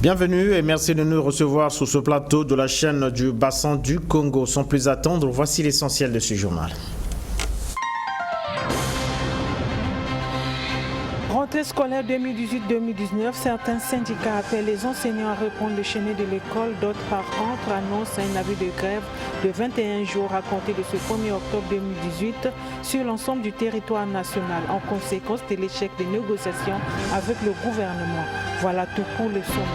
Bienvenue et merci de nous recevoir sur ce plateau de la chaîne du bassin du Congo. Sans plus attendre, voici l'essentiel de ce journal. Rentrée scolaire 2018-2019, certains syndicats appellent les enseignants à reprendre le chemin de l'école. D'autres, par contre, annoncent un avis de grève de 21 jours à compter de ce 1er octobre 2018 sur l'ensemble du territoire national en conséquence de l'échec des négociations avec le gouvernement. Voilà tout pour le sommet.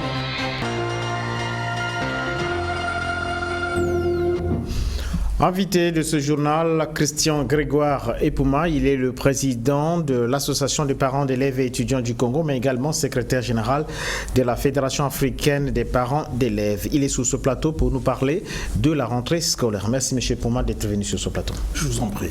Invité de ce journal, Christian Grégoire Epouma, il est le président de l'Association des parents d'élèves et étudiants du Congo, mais également secrétaire général de la Fédération africaine des parents d'élèves. Il est sur ce plateau pour nous parler de la rentrée scolaire. Merci M. Epouma d'être venu sur ce plateau. Je vous en prie.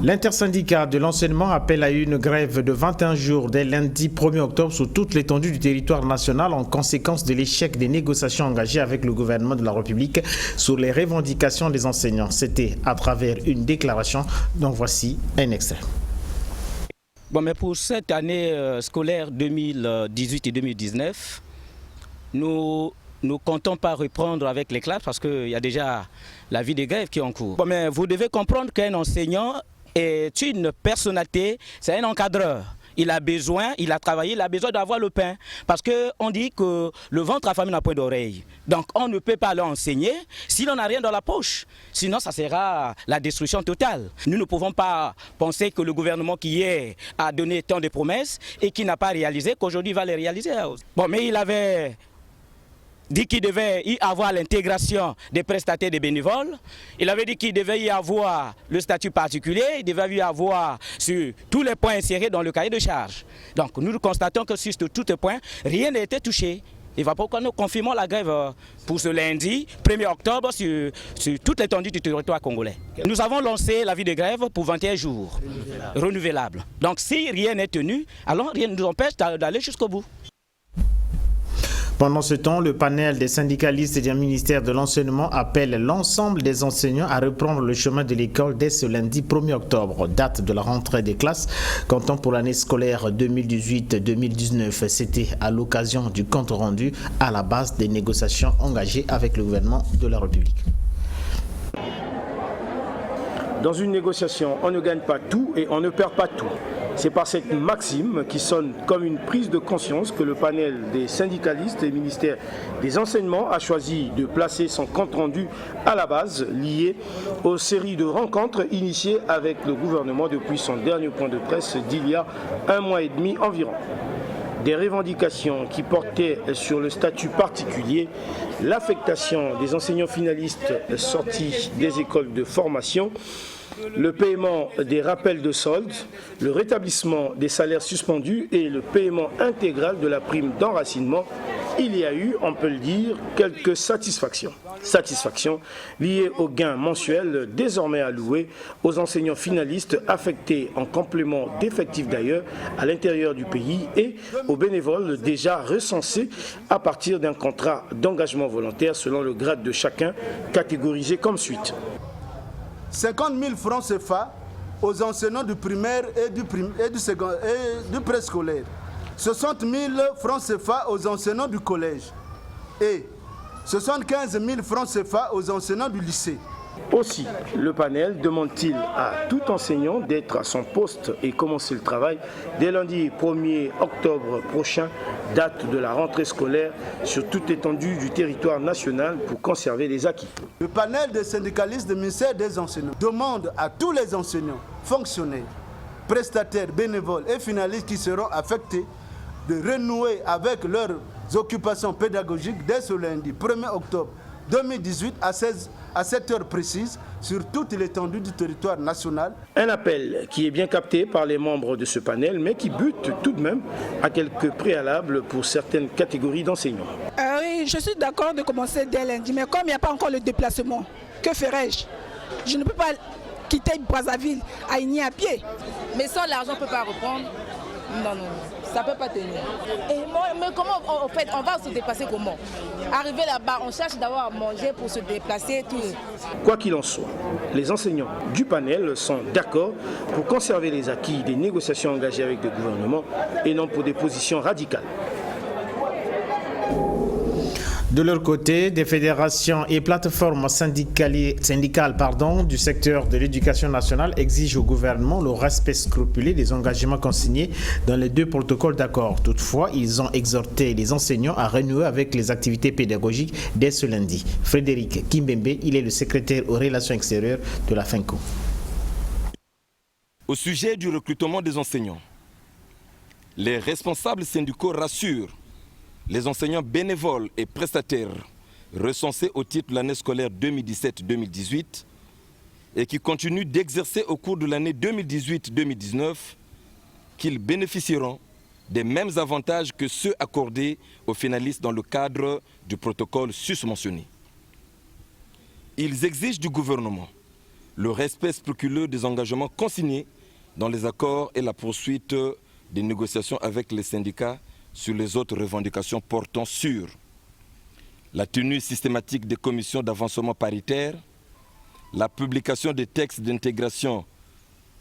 L'intersyndicat de l'enseignement appelle à une grève de 21 jours dès lundi 1er octobre sur toute l'étendue du territoire national en conséquence de l'échec des négociations engagées avec le gouvernement de la République sur les revendications des enseignants. C'était à travers une déclaration dont voici un extrait. Bon, mais pour cette année scolaire 2018 et 2019, nous ne comptons pas reprendre avec les classes parce qu'il y a déjà la vie des grèves qui est en cours. Bon, mais vous devez comprendre qu'un enseignant est une personnalité, c'est un encadreur. Il a besoin, il a travaillé, il a besoin d'avoir le pain. Parce qu'on dit que le ventre affamé n'a point d'oreille. Donc on ne peut pas l'enseigner si l'on n'a rien dans la poche. Sinon ça sera la destruction totale. Nous ne pouvons pas penser que le gouvernement qui hier a donné tant de promesses et qui n'a pas réalisé, qu'aujourd'hui va les réaliser. Bon, mais il avait dit qu'il devait y avoir l'intégration des prestataires et des bénévoles. Il avait dit qu'il devait y avoir le statut particulier, il devait y avoir sur tous les points insérés dans le cahier de charge. Donc nous constatons que sur tous les points, rien n'a été touché. Et voilà pourquoi nous confirmons la grève pour ce lundi 1er octobre sur toute l'étendue du territoire congolais. Nous avons lancé l'avis de grève pour 21 jours, renouvelable. Donc si rien n'est tenu, alors rien ne nous empêche d'aller jusqu'au bout. Pendant ce temps, le panel des syndicalistes et du ministère de l'Enseignement appelle l'ensemble des enseignants à reprendre le chemin de l'école dès ce lundi 1er octobre, date de la rentrée des classes, comptant pour l'année scolaire 2018-2019. C'était à l'occasion du compte rendu à la base des négociations engagées avec le gouvernement de la République. Dans une négociation, on ne gagne pas tout et on ne perd pas tout. C'est par cette maxime qui sonne comme une prise de conscience que le panel des syndicalistes et ministère des enseignements a choisi de placer son compte-rendu à la base, lié aux séries de rencontres initiées avec le gouvernement depuis son dernier point de presse d'il y a 1 mois et demi environ. Des revendications qui portaient sur le statut particulier, l'affectation des enseignants finalistes sortis des écoles de formation, le paiement des rappels de soldes, le rétablissement des salaires suspendus et le paiement intégral de la prime d'enracinement. Il y a eu, on peut le dire, quelques satisfactions. Satisfactions liées aux gains mensuels désormais alloués aux enseignants finalistes affectés en complément d'effectifs d'ailleurs à l'intérieur du pays et aux bénévoles déjà recensés à partir d'un contrat d'engagement volontaire selon le grade de chacun, catégorisé comme suite. 50 000 francs CFA aux enseignants du primaire et du préscolaire. 60 000 francs CFA aux enseignants du collège. Et 75 000 francs CFA aux enseignants du lycée. Aussi, le panel demande-t-il à tout enseignant d'être à son poste et commencer le travail dès lundi 1er octobre prochain, date de la rentrée scolaire, sur toute l'étendue du territoire national pour conserver les acquis. Le panel des syndicalistes du ministère des enseignants demande à tous les enseignants, fonctionnaires, prestataires, bénévoles et finalistes qui seront affectés de renouer avec leurs occupations pédagogiques dès ce lundi 1er octobre 2018 à 7 heures précises sur toute l'étendue du territoire national. Un appel qui est bien capté par les membres de ce panel, mais qui bute tout de même à quelques préalables pour certaines catégories d'enseignants. Oui, je suis d'accord de commencer dès lundi, mais comme il n'y a pas encore le déplacement, que ferais-je? Je ne peux pas quitter Brazzaville à Igny à pied. Mais sans l'argent, on ne peut pas reprendre. Non, ça ne peut pas tenir. Mais comment en fait, on va se déplacer comment? Arriver là-bas, on cherche d'avoir à manger pour se déplacer, tout. Quoi qu'il en soit, les enseignants du panel sont d'accord pour conserver les acquis des négociations engagées avec le gouvernement et non pour des positions radicales. De leur côté, des fédérations et plateformes syndicales du secteur de l'éducation nationale exigent au gouvernement le respect scrupuleux des engagements consignés dans les 2 protocoles d'accord. Toutefois, ils ont exhorté les enseignants à renouer avec les activités pédagogiques dès ce lundi. Frédéric Kimbembe, il est le secrétaire aux relations extérieures de la FENCO. Au sujet du recrutement des enseignants, les responsables syndicaux rassurent les enseignants bénévoles et prestataires recensés au titre de l'année scolaire 2017-2018 et qui continuent d'exercer au cours de l'année 2018-2019 qu'ils bénéficieront des mêmes avantages que ceux accordés aux finalistes dans le cadre du protocole susmentionné. Ils exigent du gouvernement le respect scrupuleux des engagements consignés dans les accords et la poursuite des négociations avec les syndicats sur les autres revendications portant sur la tenue systématique des commissions d'avancement paritaire, la publication des textes d'intégration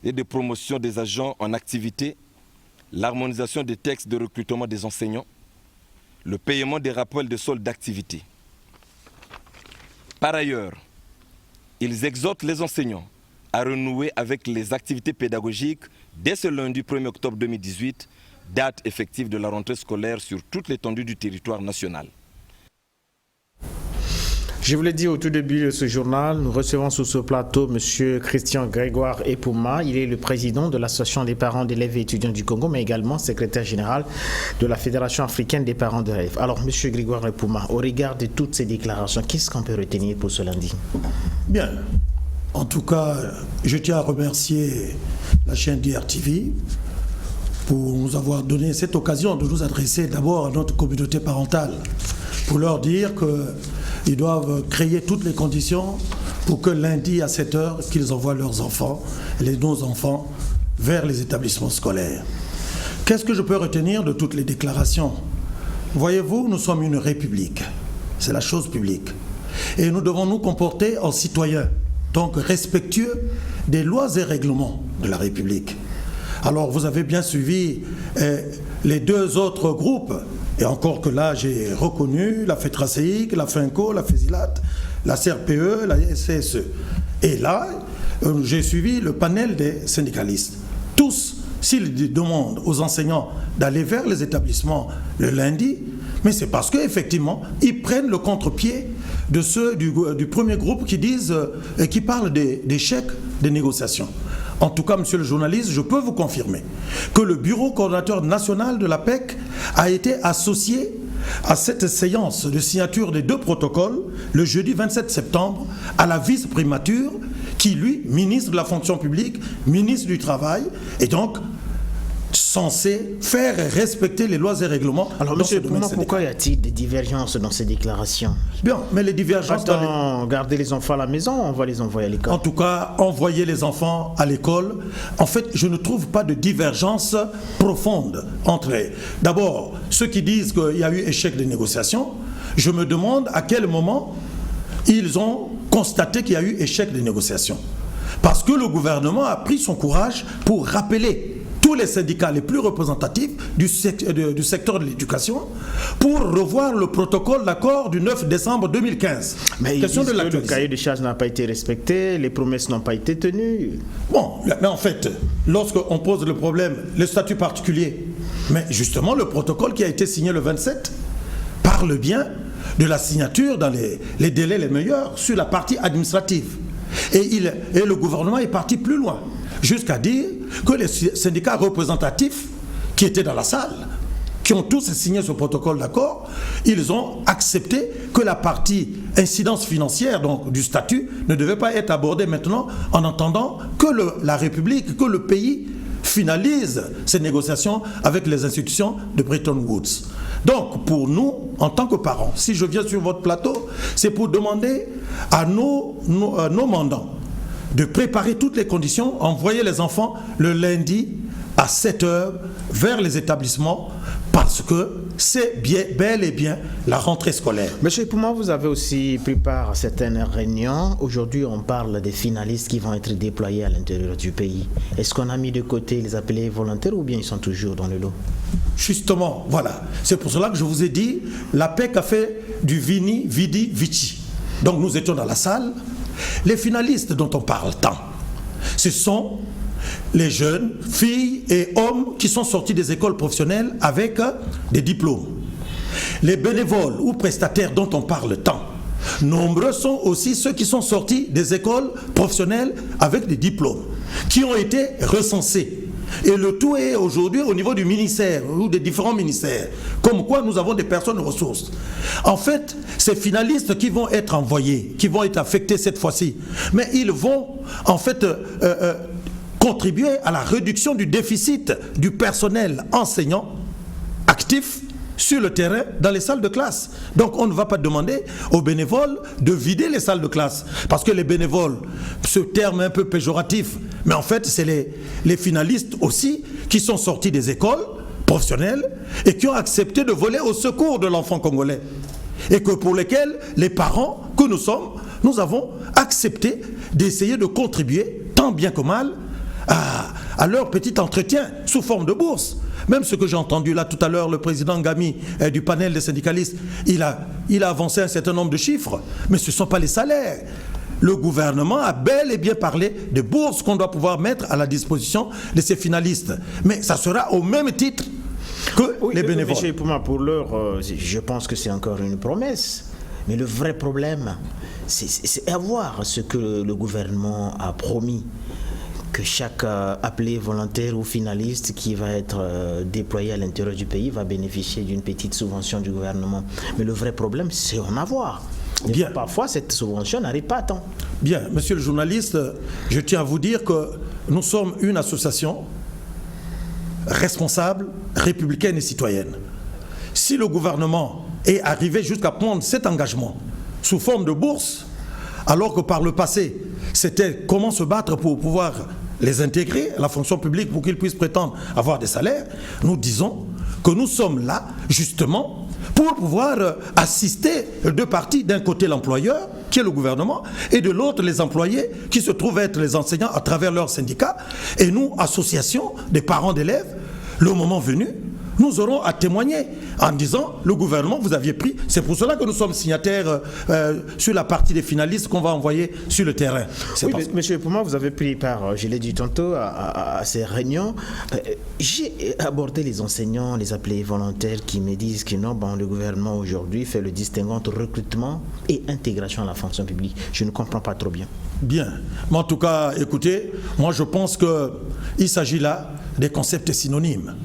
et de promotion des agents en activité, l'harmonisation des textes de recrutement des enseignants, le paiement des rappels de solde d'activité. Par ailleurs, ils exhortent les enseignants à renouer avec les activités pédagogiques dès ce lundi 1er octobre 2018, date effective de la rentrée scolaire sur toute l'étendue du territoire national. Je vous l'ai dit au tout début de ce journal, nous recevons sur ce plateau M. Christian Grégoire Epouma. Il est le président de l'Association des parents d'élèves et étudiants du Congo, mais également secrétaire général de la Fédération africaine des parents d'élèves. Alors, M. Grégoire Epouma, au regard de toutes ces déclarations, qu'est-ce qu'on peut retenir pour ce lundi? Bien. En tout cas, je tiens à remercier la chaîne DRTV pour nous avoir donné cette occasion de nous adresser d'abord à notre communauté parentale, pour leur dire qu'ils doivent créer toutes les conditions pour que lundi à 7h, qu'ils envoient leurs enfants, nos enfants, vers les établissements scolaires. Qu'est-ce que je peux retenir de toutes les déclarations? Voyez-vous, nous sommes une république, c'est la chose publique, et nous devons nous comporter en citoyens, donc respectueux des lois et règlements de la République. Alors vous avez bien suivi les 2 autres groupes, et encore que là j'ai reconnu la FETRACEIC, la FENCO, la FESILAT, la CRPE, la SSE. Et là, j'ai suivi le panel des syndicalistes. Tous, s'ils demandent aux enseignants d'aller vers les établissements le lundi, mais c'est parce qu'effectivement, ils prennent le contre-pied de ceux du premier groupe qui disent et qui parlent d'échecs des négociations. En tout cas, monsieur le journaliste, je peux vous confirmer que le bureau coordonnateur national de la PEC a été associé à cette séance de signature des 2 protocoles le jeudi 27 septembre à la vice-primature qui, lui, ministre de la fonction publique, ministre du travail, et donc censé faire respecter les lois et règlements. Alors, monsieur, pourquoi y a-t-il des divergences dans ces déclarations? Bien, mais les divergences... Garder les enfants à la maison, on va les envoyer à l'école. En tout cas, envoyer les enfants à l'école. En fait, je ne trouve pas de divergence profonde entre eux. D'abord, ceux qui disent qu'il y a eu échec de négociations, je me demande à quel moment ils ont constaté qu'il y a eu échec de négociations. Parce que le gouvernement a pris son courage pour rappeler tous les syndicats les plus représentatifs du secteur de l'éducation pour revoir le protocole d'accord du 9 décembre 2015. Mais question de le cahier de charges n'a pas été respecté, les promesses n'ont pas été tenues. Bon, mais en fait, lorsqu'on pose le problème, le statut particulier, mais justement le protocole qui a été signé le 27 parle bien de la signature dans les délais les meilleurs sur la partie administrative. Et le gouvernement est parti plus loin, jusqu'à dire que les syndicats représentatifs qui étaient dans la salle, qui ont tous signé ce protocole d'accord, ils ont accepté que la partie incidence financière donc, du statut ne devait pas être abordée maintenant en attendant que la République, que le pays finalise ces négociations avec les institutions de Bretton Woods. Donc pour nous, en tant que parents, si je viens sur votre plateau, c'est pour demander à nos mandants de préparer toutes les conditions, envoyer les enfants le lundi à 7h vers les établissements parce que c'est bel et bien la rentrée scolaire. Monsieur Pouma, vous avez aussi pris part à certaines réunions. Aujourd'hui, on parle des finalistes qui vont être déployés à l'intérieur du pays. Est-ce qu'on a mis de côté les appelés volontaires ou bien ils sont toujours dans le lot? Justement, voilà. C'est pour cela que je vous ai dit, la PEC a fait du vini, vidi, vici. Donc nous étions dans la salle. Les finalistes dont on parle tant, ce sont les jeunes filles et hommes qui sont sortis des écoles professionnelles avec des diplômes. Les bénévoles ou prestataires dont on parle tant, nombreux sont aussi ceux qui sont sortis des écoles professionnelles avec des diplômes, qui ont été recensés. Et le tout est aujourd'hui au niveau du ministère ou des différents ministères. Comme quoi nous avons des personnes ressources. En fait, ces finalistes qui vont être envoyés, qui vont être affectés cette fois-ci, mais ils vont en fait contribuer à la réduction du déficit du personnel enseignant actif sur le terrain, dans les salles de classe. Donc on ne va pas demander aux bénévoles de vider les salles de classe. Parce que les bénévoles, ce terme un peu péjoratif, mais en fait c'est les finalistes aussi qui sont sortis des écoles professionnelles et qui ont accepté de voler au secours de l'enfant congolais. Et que pour lesquels les parents que nous sommes, nous avons accepté d'essayer de contribuer tant bien que mal à leur petit entretien sous forme de bourse. Même ce que j'ai entendu là tout à l'heure, le président Gami du panel des syndicalistes, il a avancé un certain nombre de chiffres, mais ce ne sont pas les salaires. Le gouvernement a bel et bien parlé de bourses qu'on doit pouvoir mettre à la disposition de ces finalistes. Mais ça sera au même titre que les bénévoles. Monsieur Pouma, pour l'heure, je pense que c'est encore une promesse. Mais le vrai problème, c'est à voir ce que le gouvernement a promis. Que chaque appelé volontaire ou finaliste qui va être déployé à l'intérieur du pays va bénéficier d'une petite subvention du gouvernement. Mais le vrai problème, c'est en avoir. Bien. Parfois, cette subvention n'arrive pas à temps. Bien, monsieur le journaliste, je tiens à vous dire que nous sommes une association responsable, républicaine et citoyenne. Si le gouvernement est arrivé jusqu'à prendre cet engagement sous forme de bourse, alors que par le passé, c'était comment se battre pour pouvoir les intégrer à la fonction publique pour qu'ils puissent prétendre avoir des salaires, nous disons que nous sommes là justement pour pouvoir assister deux parties, d'un côté l'employeur, qui est le gouvernement, et de l'autre les employés, qui se trouvent être les enseignants à travers leurs syndicats, et nous, association des parents d'élèves, le moment venu, nous aurons à témoigner en disant, le gouvernement, vous aviez pris, c'est pour cela que nous sommes signataires sur la partie des finalistes qu'on va envoyer sur le terrain. Oui, monsieur Pouma, vous avez pris part, je l'ai dit tantôt, à ces réunions. J'ai abordé les enseignants, les appelés volontaires qui me disent que non, bon, le gouvernement aujourd'hui fait le distinguo entre recrutement et intégration à la fonction publique. Je ne comprends pas trop bien. Bien, mais en tout cas, écoutez, moi je pense qu'il s'agit là des concepts synonymes.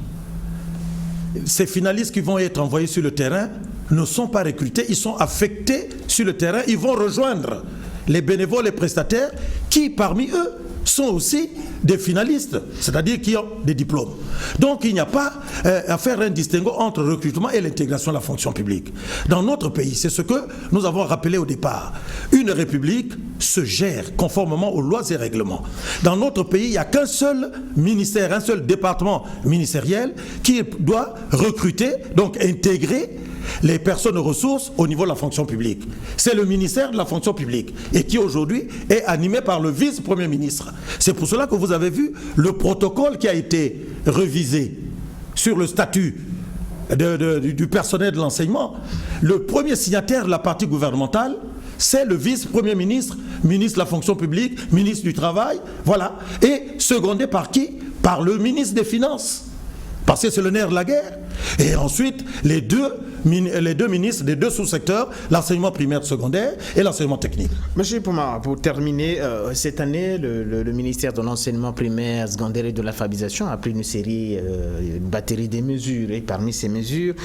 Ces finalistes qui vont être envoyés sur le terrain ne sont pas recrutés, ils sont affectés sur le terrain, ils vont rejoindre les bénévoles et prestataires qui, parmi eux, sont aussi des finalistes, c'est-à-dire qui ont des diplômes. Donc il n'y a pas à faire un distinguo entre le recrutement et l'intégration de la fonction publique. Dans notre pays, c'est ce que nous avons rappelé au départ. Une république se gère conformément aux lois et règlements. Dans notre pays, il n'y a qu'un seul ministère, un seul département ministériel qui doit recruter, donc intégrer les personnes ressources au niveau de la fonction publique. C'est le ministère de la fonction publique et qui aujourd'hui est animé par le vice-premier ministre. C'est pour cela que vous avez vu le protocole qui a été révisé sur le statut du personnel de l'enseignement. Le premier signataire de la partie gouvernementale, c'est le vice-premier ministre, ministre de la fonction publique, ministre du travail, voilà. Et secondé par qui? Par le ministre des Finances. Parce que c'est le nerf de la guerre. Et ensuite, les deux ministres des deux sous-secteurs, l'enseignement primaire secondaire et l'enseignement technique. Monsieur Pouma, pour terminer, cette année, le ministère de l'enseignement primaire, secondaire et de l'alphabétisation a pris une batterie de mesures. Et parmi ces mesures,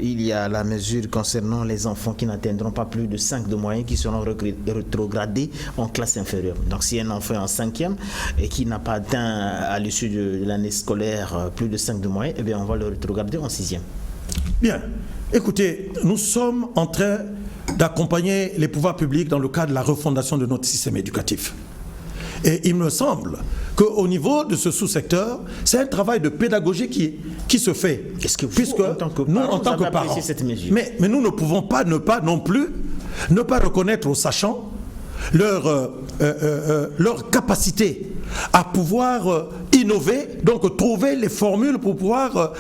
il y a la mesure concernant les enfants qui n'atteindront pas plus de 5 de moyenne, qui seront rétrogradés en classe inférieure. Donc si un enfant est en 5e et qui n'a pas atteint à l'issue de l'année scolaire plus de 5 de moyenne, eh bien on va le rétrograder en 6e. Bien. Écoutez, nous sommes en train d'accompagner les pouvoirs publics dans le cadre de la refondation de notre système éducatif. Et il me semble qu'au niveau de ce sous-secteur, c'est un travail de pédagogie qui se fait. Est-ce que vous, en tant que parents, cette mesure? Mais nous ne pouvons pas ne pas non plus ne pas reconnaître aux sachants leur capacité à pouvoir innover, donc trouver les formules pour pouvoir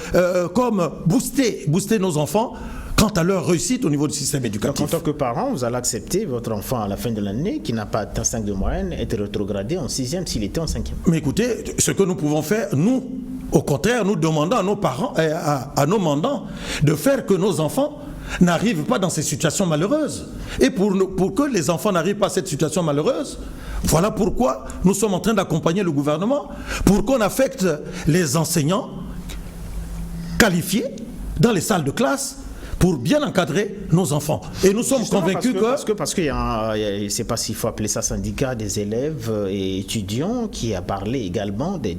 comme booster nos enfants quant à leur réussite au niveau du système éducatif. Donc, en tant que parent, vous allez accepter votre enfant à la fin de l'année qui n'a pas atteint 5 de moyenne être rétrogradé en 6e s'il était en 5e. Mais écoutez, ce que nous pouvons faire, nous, au contraire, nous demandons à nos parents et à nos mandants de faire que nos enfants n'arrivent pas dans ces situations malheureuses. Et pour que les enfants n'arrivent pas à cette situation malheureuse, voilà pourquoi nous sommes en train d'accompagner le gouvernement pour qu'on affecte les enseignants qualifiés dans les salles de classe pour bien encadrer nos enfants. Et nous sommes convaincus parce qu'il y a, je ne sais pas s'il faut appeler ça syndicat des élèves et étudiants qui a parlé également des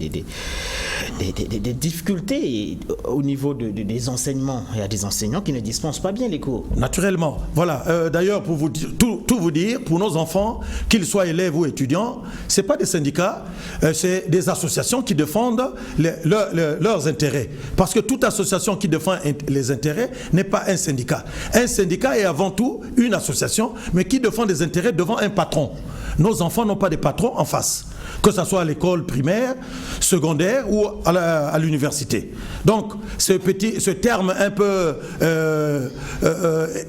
difficultés au niveau des enseignements. Il y a des enseignants qui ne dispensent pas bien les cours. Naturellement. Voilà. D'ailleurs, pour vous dire, tout vous dire, pour nos enfants, qu'ils soient élèves ou étudiants, ce n'est pas des syndicats, c'est des associations qui défendent leurs intérêts. Parce que toute association qui défend les intérêts n'est pas un syndicat. Un syndicat est avant tout une association, mais qui défend des intérêts devant un patron. Nos enfants n'ont pas de patrons en face, que ce soit à l'école primaire, secondaire ou à l'université. Donc, ce terme un peu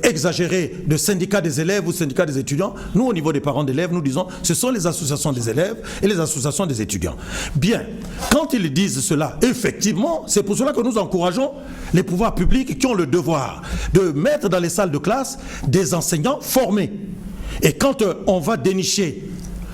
exagéré de syndicat des élèves ou syndicat des étudiants, nous, au niveau des parents d'élèves, nous disons ce sont les associations des élèves et les associations des étudiants. Bien, quand ils disent cela, effectivement, c'est pour cela que nous encourageons les pouvoirs publics qui ont le devoir de mettre dans les salles de classe des enseignants formés. Et quand on va dénicher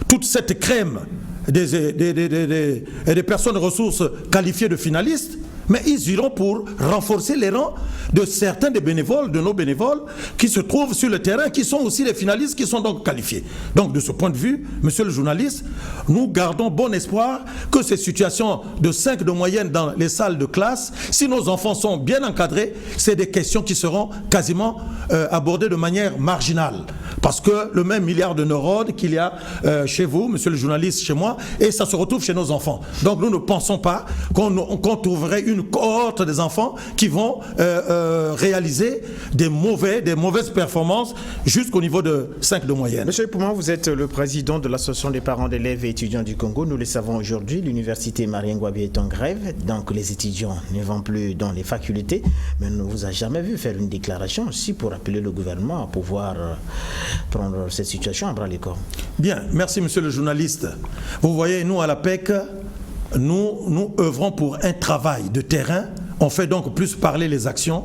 toute cette crème des personnes ressources qualifiées de finalistes, mais ils iront pour renforcer les rangs de certains des bénévoles, de nos bénévoles, qui se trouvent sur le terrain, qui sont aussi les finalistes, qui sont donc qualifiés. Donc de ce point de vue, monsieur le journaliste, nous gardons bon espoir que ces situations de 5 de moyenne dans les salles de classe, si nos enfants sont bien encadrés, c'est des questions qui seront quasiment abordées de manière marginale. Parce que le même milliard de neurones qu'il y a chez vous, monsieur le journaliste, chez moi, et ça se retrouve chez nos enfants. Donc nous ne pensons pas qu'on trouverait une cohorte des enfants qui vont réaliser des mauvaises performances jusqu'au niveau de 5 de moyenne. Monsieur Pouma, vous êtes le président de l'association des parents d'élèves et étudiants du Congo. Nous le savons aujourd'hui, l'université Marien Ngouabi est en grève, donc les étudiants ne vont plus dans les facultés, mais on ne vous a jamais vu faire une déclaration aussi pour appeler le gouvernement à pouvoir prendre cette situation à bras le corps. Bien, merci monsieur le journaliste. Vous voyez, nous à la PEC, nous œuvrons pour un travail de terrain. On fait donc plus parler les actions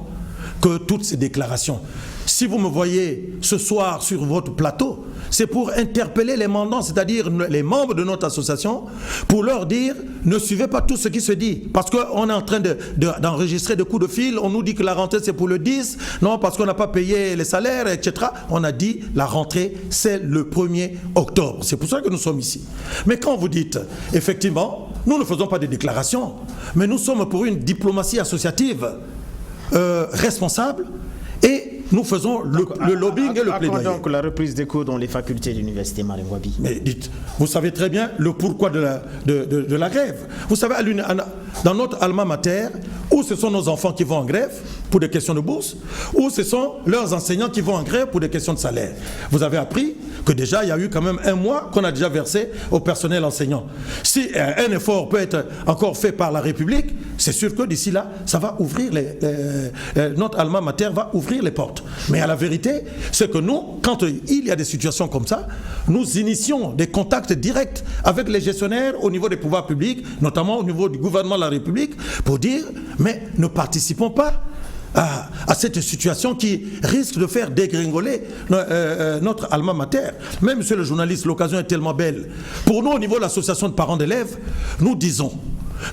que toutes ces déclarations. Si vous me voyez ce soir sur votre plateau, c'est pour interpeller les mandants, c'est-à-dire les membres de notre association, pour leur dire ne suivez pas tout ce qui se dit. Parce qu'on est en train d'enregistrer des coups de fil, on nous dit que la rentrée c'est pour le 10, non parce qu'on n'a pas payé les salaires, etc. On a dit la rentrée c'est le 1er octobre. C'est pour ça que nous sommes ici. Mais quand vous dites, effectivement, nous ne faisons pas de déclarations, mais nous sommes pour une diplomatie associative responsable et nous faisons le lobbying et le plaidoyer. Donc la reprise des cours dans les facultés de l'université Marien Ngouabi. Mais dites, vous savez très bien le pourquoi de la grève. Vous savez, dans notre alma mater, où ce sont nos enfants qui vont en grève pour des questions de bourse, ou ce sont leurs enseignants qui vont en grève pour des questions de salaire. Vous avez appris que déjà, il y a eu quand même un mois qu'on a déjà versé au personnel enseignant. Si un effort peut être encore fait par la République, c'est sûr que d'ici là, ça va ouvrir notre alma mater va ouvrir les portes. Mais à la vérité, c'est que nous, quand il y a des situations comme ça, nous initions des contacts directs avec les gestionnaires au niveau des pouvoirs publics, notamment au niveau du gouvernement de la République, pour dire, mais ne participons pas à cette situation qui risque de faire dégringoler notre alma mater. Mais monsieur le journaliste, l'occasion est tellement belle. Pour nous, au niveau de l'association de parents d'élèves, nous disons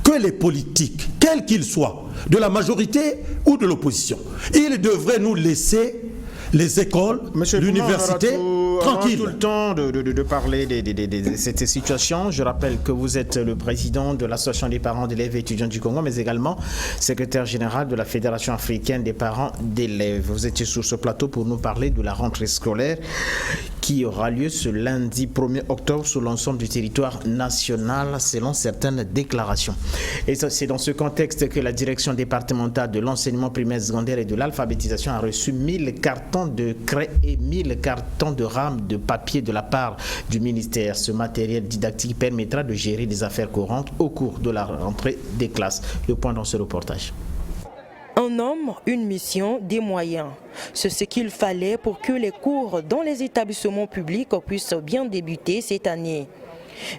que les politiques, quels qu'ils soient, de la majorité ou de l'opposition, ils devraient nous laisser les écoles, l'université. tranquille. Tout le temps de parler de cette situation. Je rappelle que vous êtes le président de l'Association des parents d'élèves et étudiants du Congo, mais également secrétaire général de la Fédération africaine des parents d'élèves. Vous étiez sur ce plateau pour nous parler de la rentrée scolaire qui aura lieu ce lundi 1er octobre sur l'ensemble du territoire national selon certaines déclarations. Et c'est dans ce contexte que la direction départementale de l'enseignement primaire, secondaire et de l'alphabétisation a reçu 1000 cartons de craie et 1000 cartons de rames de papier de la part du ministère. Ce matériel didactique permettra de gérer des affaires courantes au cours de la rentrée des classes. Le point dans ce reportage. Un homme, une mission, des moyens. C'est ce qu'il fallait pour que les cours dans les établissements publics puissent bien débuter cette année.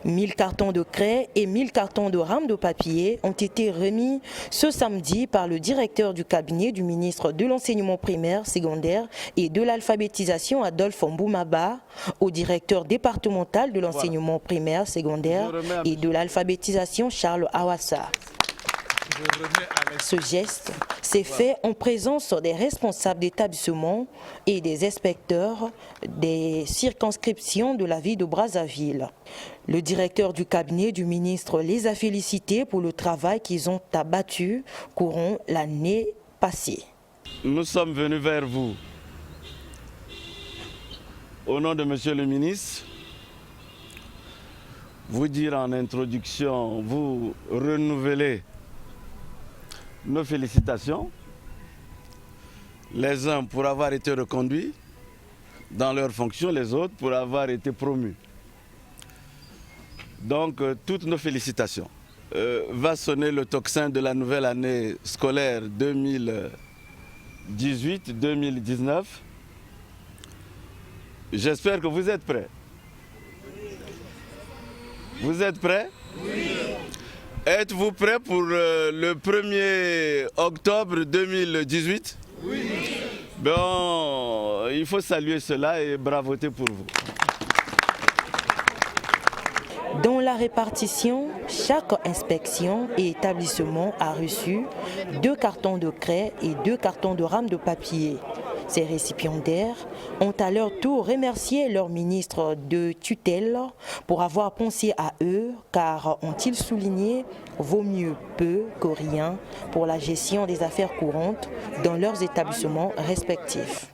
1000 cartons de craie et 1000 cartons de rames de papier ont été remis ce samedi par le directeur du cabinet du ministre de l'enseignement primaire, secondaire et de l'alphabétisation Adolphe Mboumaba au directeur départemental de l'enseignement primaire, secondaire et de l'alphabétisation Charles Awassa. Ce geste s'est fait en présence des responsables d'établissements et des inspecteurs des circonscriptions de la ville de Brazzaville. Le directeur du cabinet du ministre les a félicités pour le travail qu'ils ont abattu courant l'année passée. Nous sommes venus vers vous au nom de Monsieur le ministre, vous dire en introduction, vous renouveler nos félicitations, les uns pour avoir été reconduits dans leurs fonctions, les autres pour avoir été promus. Donc, toutes nos félicitations. Va sonner le tocsin de la nouvelle année scolaire 2018-2019. J'espère que vous êtes prêts. Vous êtes prêts? Oui. Êtes-vous prêts pour le 1er octobre 2018? Oui. Bon, il faut saluer cela et bravoter pour vous. Dans la répartition, chaque inspection et établissement a reçu 2 cartons de craie et 2 cartons de rames de papier. Ces récipiendaires ont à leur tour remercié leur ministre de tutelle pour avoir pensé à eux, car, ont-ils souligné, vaut mieux peu que rien pour la gestion des affaires courantes dans leurs établissements respectifs.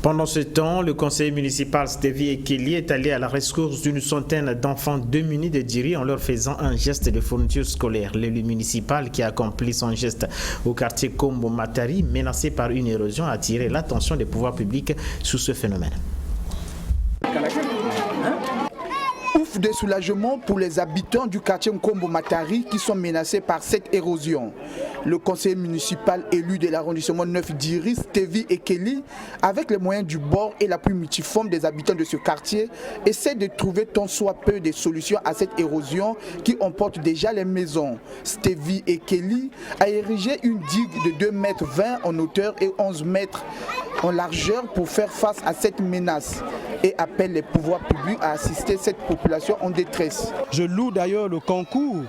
Pendant ce temps, le conseiller municipal Stevie Ekeli est allé à la rescousse d'une centaine d'enfants démunis de Diri en leur faisant un geste de fourniture scolaire. L'élu municipal qui a accompli son geste au quartier Kombo Matari, menacé par une érosion, a attiré l'attention des pouvoirs publics sur ce phénomène. Ouf de soulagement pour les habitants du quartier Kombo Matari qui sont menacés par cette érosion. Le conseiller municipal élu de l'arrondissement 9 d'Iri, Stevie Ekeli, avec les moyens du bord et l'appui multiforme des habitants de ce quartier, essaie de trouver tant soit peu de solutions à cette érosion qui emporte déjà les maisons. Stevie Ekeli a érigé une digue de 2,20 mètres en hauteur et 11 mètres en largeur pour faire face à cette menace et appelle les pouvoirs publics à assister cette population en détresse. Je loue d'ailleurs le concours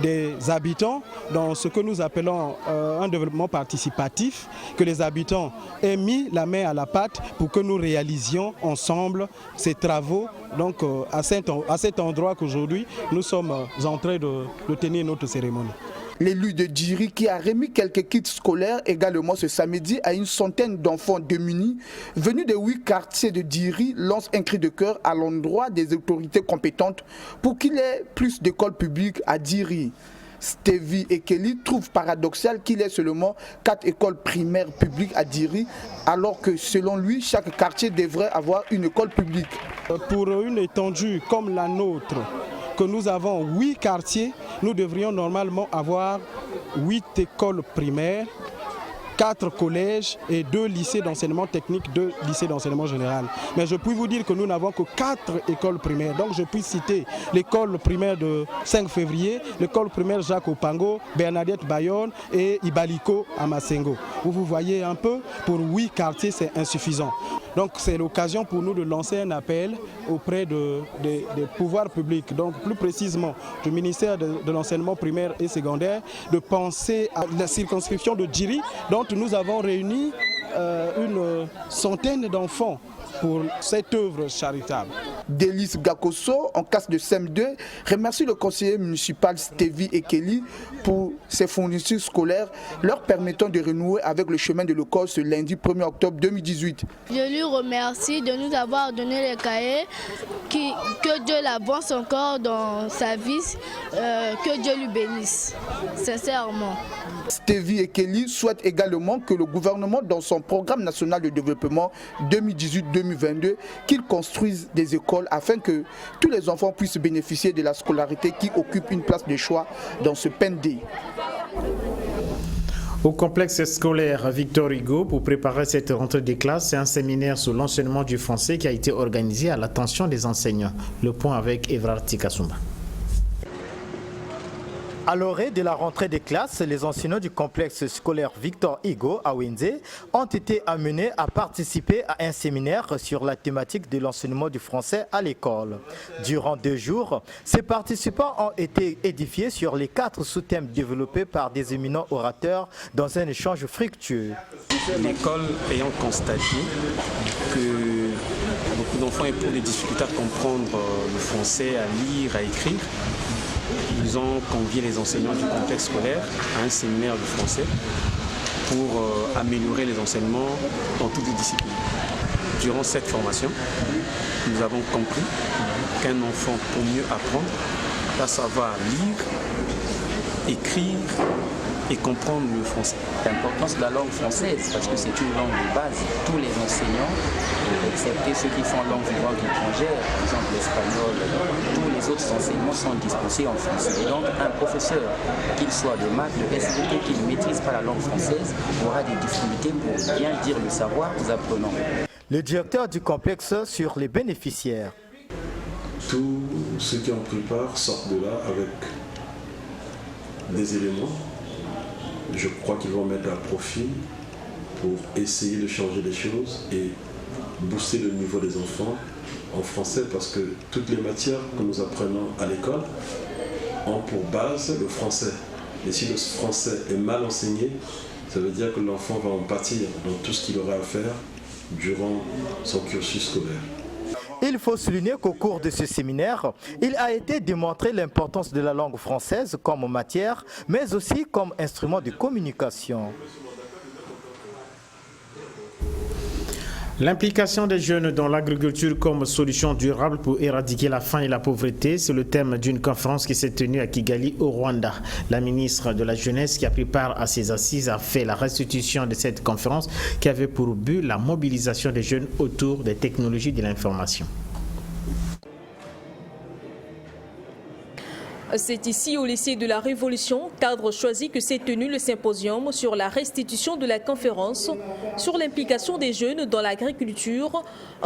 des habitants dans ce que nous appelons un développement participatif, que les habitants aient mis la main à la pâte pour que nous réalisions ensemble ces travaux. Donc à cet endroit qu'aujourd'hui nous sommes en train de tenir notre cérémonie. L'élu de Diri qui a remis quelques kits scolaires également ce samedi à une centaine d'enfants démunis venus de 8 quartiers de Diri lance un cri de cœur à l'endroit des autorités compétentes pour qu'il y ait plus d'écoles publiques à Diri. Stevie Ekeli trouve paradoxal qu'il y ait seulement 4 écoles primaires publiques à Diri alors que selon lui chaque quartier devrait avoir une école publique. Pour une étendue comme la nôtre, que nous avons 8 quartiers, nous devrions normalement avoir 8 écoles primaires, 4 collèges et 2 lycées d'enseignement technique, 2 lycées d'enseignement général. Mais je puis vous dire que nous n'avons que 4 écoles primaires. Donc je puis citer l'école primaire de 5 février, l'école primaire Jacques Opango, Bernadette Bayonne et Ibaliko à Masengo. Vous voyez un peu, pour 8 quartiers c'est insuffisant. Donc c'est l'occasion pour nous de lancer un appel auprès des pouvoirs publics, donc plus précisément du ministère de l'enseignement primaire et secondaire, de penser à la circonscription de Djiri, dont nous avons réuni une centaine d'enfants pour cette œuvre charitable. Délice Gakoso, en classe de CM2, remercie le conseiller municipal Stevie Ekeli pour ses fournitures scolaires, leur permettant de renouer avec le chemin de l'école ce lundi 1er octobre 2018. Je lui remercie de nous avoir donné les cahiers, que Dieu l'avance encore dans sa vie, que Dieu lui bénisse, sincèrement. Stevie Ekeli souhaite également que le gouvernement, dans son programme national de développement 2018-2022, qu'il construise des écoles afin que tous les enfants puissent bénéficier de la scolarité qui occupe une place de choix dans ce PND. Au complexe scolaire Victor Hugo, pour préparer cette rentrée des classes, c'est un séminaire sur l'enseignement du français qui a été organisé à l'attention des enseignants. Le point avec Evrard Tikasumba. À l'orée de la rentrée des classes, les enseignants du complexe scolaire Victor Hugo à Wenze ont été amenés à participer à un séminaire sur la thématique de l'enseignement du français à l'école. Durant 2 jours, ces participants ont été édifiés sur les 4 sous-thèmes développés par des éminents orateurs dans un échange fructueux. L'école ayant constaté que beaucoup d'enfants éprouvent des difficultés à comprendre le français, à lire, à écrire, ils ont convié les enseignants du complexe scolaire à un séminaire de français pour améliorer les enseignements dans toutes les disciplines. Durant cette formation, nous avons compris qu'un enfant, pour mieux apprendre, doit savoir lire, écrire et comprendre le français. L'importance de la langue française, parce que c'est une langue de base. Tous les enseignants, excepté ceux qui font langue vivante étrangère, par exemple l'espagnol, tous les autres enseignements sont dispensés en français. Et donc un professeur, qu'il soit de maths, de SVT, qui ne maîtrise pas la langue française, aura des difficultés pour bien dire le savoir aux apprenants. Le directeur du complexe sur les bénéficiaires. Tous ceux qui ont pris part sortent de là avec des éléments. Je crois qu'ils vont mettre à profit pour essayer de changer les choses et booster le niveau des enfants en français, parce que toutes les matières que nous apprenons à l'école ont pour base le français. Et si le français est mal enseigné, ça veut dire que l'enfant va en pâtir dans tout ce qu'il aura à faire durant son cursus scolaire. Il faut souligner qu'au cours de ce séminaire, il a été démontré l'importance de la langue française comme matière, mais aussi comme instrument de communication. L'implication des jeunes dans l'agriculture comme solution durable pour éradiquer la faim et la pauvreté, c'est le thème d'une conférence qui s'est tenue à Kigali au Rwanda. La ministre de la Jeunesse qui a pris part à ces assises a fait la restitution de cette conférence qui avait pour but la mobilisation des jeunes autour des technologies de l'information. C'est ici, au lycée de la Révolution, cadre choisi, que s'est tenu le symposium sur la restitution de la conférence sur l'implication des jeunes dans l'agriculture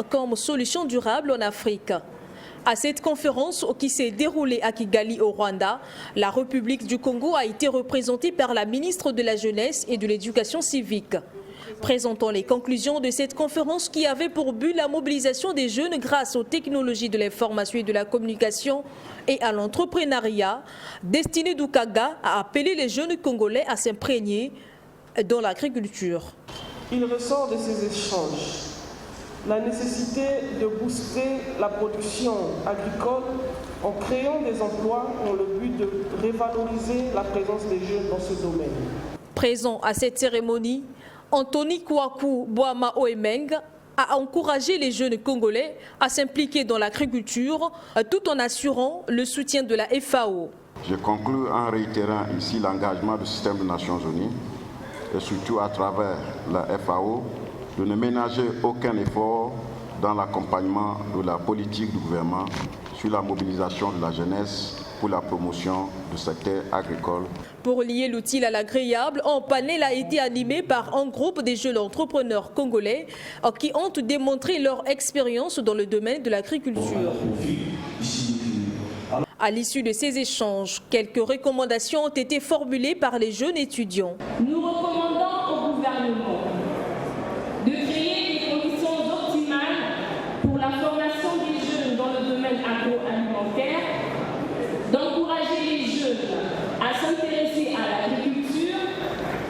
comme solution durable en Afrique. À cette conférence qui s'est déroulée à Kigali au Rwanda, la République du Congo a été représentée par la ministre de la Jeunesse et de l'Éducation civique. Présentant les conclusions de cette conférence qui avait pour but la mobilisation des jeunes grâce aux technologies de l'information et de la communication et à l'entrepreneuriat, Destiné Doukaga a appelé les jeunes Congolais à s'imprégner dans l'agriculture. Il ressort de ces échanges la nécessité de booster la production agricole en créant des emplois dans le but de revaloriser la présence des jeunes dans ce domaine. Présent à cette cérémonie, Anthony Kouakou Boama Oemeng a encouragé les jeunes Congolais à s'impliquer dans l'agriculture tout en assurant le soutien de la FAO. Je conclus en réitérant ici l'engagement du système des Nations Unies et surtout à travers la FAO de ne ménager aucun effort dans l'accompagnement de la politique du gouvernement sur la mobilisation de la jeunesse pour la promotion du secteur agricole. Pour lier l'utile à l'agréable, un panel a été animé par un groupe de jeunes entrepreneurs congolais qui ont démontré leur expérience dans le domaine de l'agriculture. À l'issue de ces échanges, quelques recommandations ont été formulées par les jeunes étudiants. Nous recommandons au gouvernement de créer des conditions optimales pour la formation des jeunes dans le domaine agroalimentaire, d'encourager les jeunes à s'intéresser à l'agriculture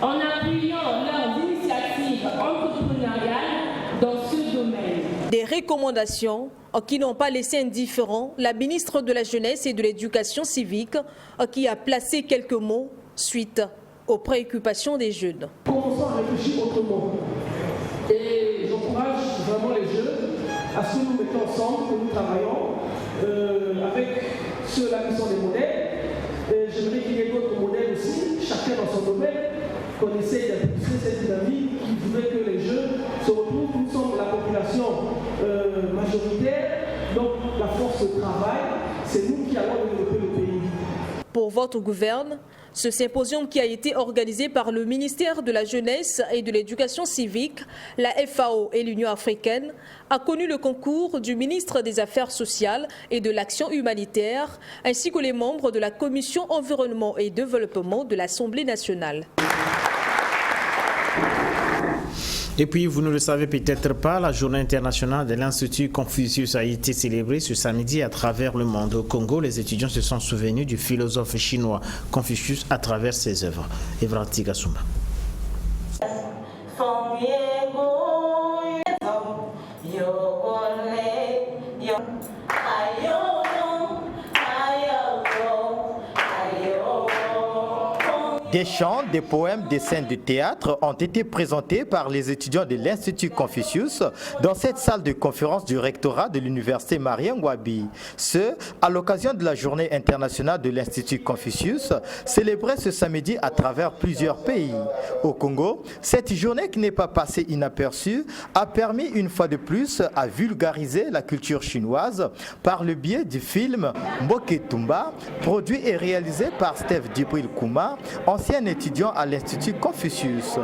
en appuyant leurs initiatives entrepreneuriales recommandations qui n'ont pas laissé indifférent la ministre de la Jeunesse et de l'Éducation civique qui a placé quelques mots suite aux préoccupations des jeunes. Commençons à réfléchir autrement. Et j'encourage vraiment les jeunes à ce que nous mettons ensemble, que nous travaillons avec ceux-là qui sont des modèles. J'aimerais qu'il y ait d'autres modèles aussi, chacun dans son domaine, qu'on essaie d'impulser cette dynamique qui voudrait que les jeunes se retrouvent. Nous sommes la population majoritaire, donc la force de travail, c'est nous qui allons développer le pays. Pour votre gouverne, ce symposium qui a été organisé par le ministère de la Jeunesse et de l'Éducation civique, la FAO et l'Union africaine a connu le concours du ministre des Affaires sociales et de l'Action humanitaire, ainsi que les membres de la Commission environnement et développement de l'Assemblée nationale. Et puis, vous ne le savez peut-être pas, la journée internationale de l'Institut Confucius a été célébrée ce samedi à travers le monde. Au Congo, les étudiants se sont souvenus du philosophe chinois Confucius à travers ses œuvres. Evranti Gassouma. Des chants, des poèmes, des scènes de théâtre ont été présentés par les étudiants de l'Institut Confucius dans cette salle de conférence du rectorat de l'université Marien-Ngouabi. Ce, à l'occasion de la journée internationale de l'Institut Confucius, célébrée ce samedi à travers plusieurs pays. Au Congo, cette journée qui n'est pas passée inaperçue a permis une fois de plus à vulgariser la culture chinoise par le biais du film Mboketumba, produit et réalisé par Steve Djibril Kouma, ancien étudiant à l'Institut Confucius.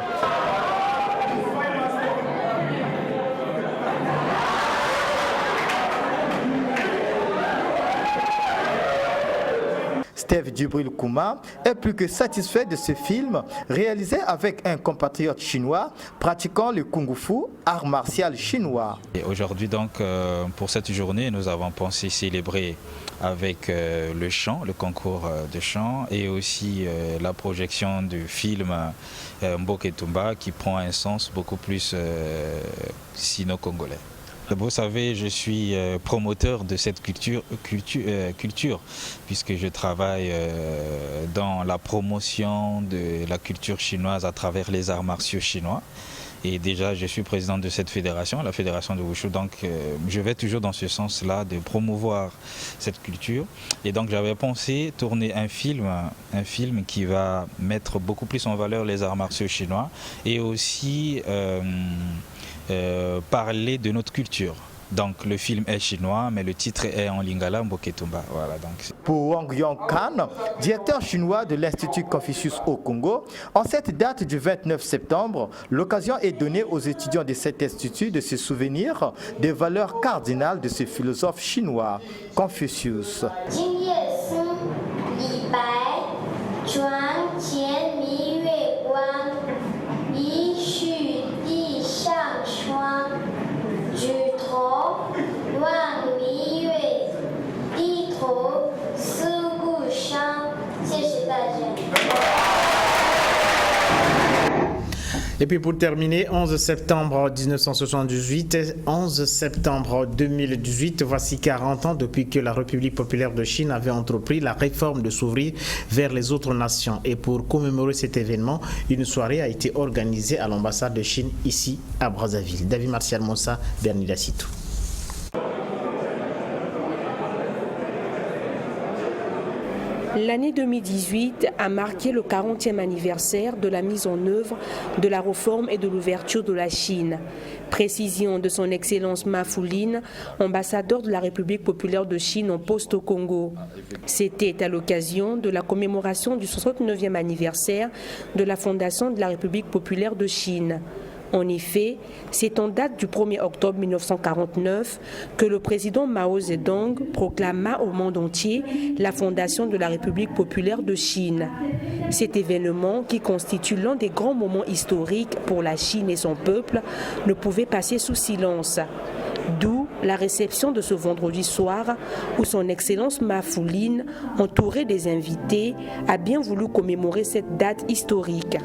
Steve Djibril Kouma est plus que satisfait de ce film réalisé avec un compatriote chinois pratiquant le kung-fu, art martial chinois. Aujourd'hui donc, pour cette journée, nous avons pensé célébrer avec le chant, le concours de chant et aussi la projection du film Mboketumba qui prend un sens beaucoup plus sino-congolais. Vous savez, je suis promoteur de cette culture puisque je travaille dans la promotion de la culture chinoise à travers les arts martiaux chinois. Et déjà, je suis président de cette fédération, la fédération de Wushu. Donc, je vais toujours dans ce sens-là de promouvoir cette culture. Et donc, j'avais pensé tourner un film qui va mettre beaucoup plus en valeur les arts martiaux chinois et aussi parler de notre culture. Donc le film est chinois, mais le titre est en lingala Mboketumba. Voilà, donc. Pour Wang Yongkan, directeur chinois de l'Institut Confucius au Congo, en cette date du 29 septembre, l'occasion est donnée aux étudiants de cet institut de se souvenir des valeurs cardinales de ce philosophe chinois, Confucius. Et puis pour terminer, 11 septembre 1978, 11 septembre 2018, voici 40 ans depuis que la République populaire de Chine avait entrepris la réforme de s'ouvrir vers les autres nations. Et pour commémorer cet événement, une soirée a été organisée à l'ambassade de Chine ici à Brazzaville. David Martial Moussa, Bernida Sitou. L'année 2018 a marqué le 40e anniversaire de la mise en œuvre de la réforme et de l'ouverture de la Chine. Précision de son Excellence Ma Fulin, ambassadeur de la République populaire de Chine en poste au Congo. C'était à l'occasion de la commémoration du 69e anniversaire de la fondation de la République populaire de Chine. En effet, c'est en date du 1er octobre 1949 que le président Mao Zedong proclama au monde entier la fondation de la République populaire de Chine. Cet événement, qui constitue l'un des grands moments historiques pour la Chine et son peuple, ne pouvait passer sous silence. D'où la réception de ce vendredi soir où son Excellence Ma Fulin, entouré des invités, a bien voulu commémorer cette date historique.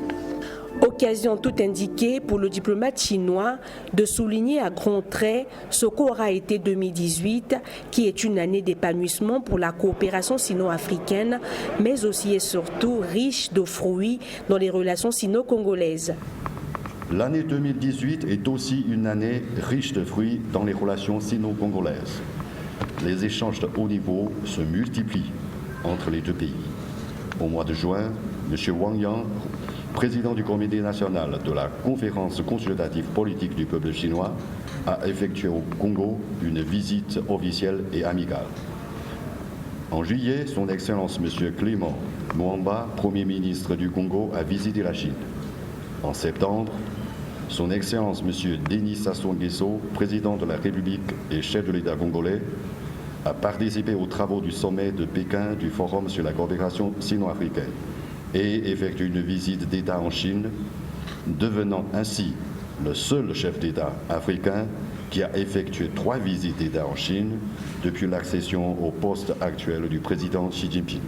Occasion tout indiquée pour le diplomate chinois de souligner à grands traits ce qu'aura été 2018, qui est une année d'épanouissement pour la coopération sino-africaine, mais aussi et surtout riche de fruits dans les relations sino-congolaises. L'année 2018 est aussi une année riche de fruits dans les relations sino-congolaises. Les échanges de haut niveau se multiplient entre les deux pays. Au mois de juin, M. Wang Yang, président du comité national de la conférence consultative politique du peuple chinois, a effectué au Congo une visite officielle et amicale. En juillet, son Excellence M. Clément Mwamba, Premier ministre du Congo, a visité la Chine. En septembre, son Excellence M. Denis Sassou Nguesso, président de la République et chef de l'État congolais, a participé aux travaux du sommet de Pékin du Forum sur la coopération sino-africaine et effectué une visite d'État en Chine, devenant ainsi le seul chef d'État africain qui a effectué 3 visites d'État en Chine depuis l'accession au poste actuel du président Xi Jinping.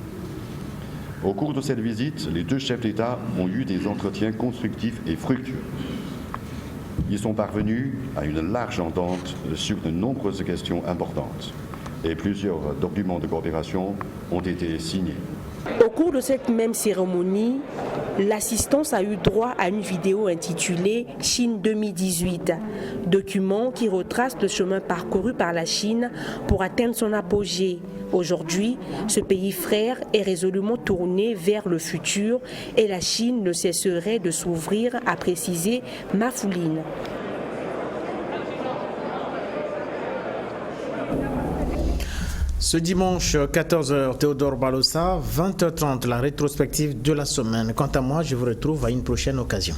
Au cours de cette visite, les 2 chefs d'État ont eu des entretiens constructifs et fructueux. Ils sont parvenus à une large entente sur de nombreuses questions importantes et plusieurs documents de coopération ont été signés. Au cours de cette même cérémonie, l'assistance a eu droit à une vidéo intitulée « Chine 2018 », document qui retrace le chemin parcouru par la Chine pour atteindre son apogée. Aujourd'hui, ce pays frère est résolument tourné vers le futur et la Chine ne cesserait de s'ouvrir, a précisé Mafouline. Ce dimanche 14h, Théodore Balossa, 20h30, la rétrospective de la semaine. Quant à moi, je vous retrouve à une prochaine occasion.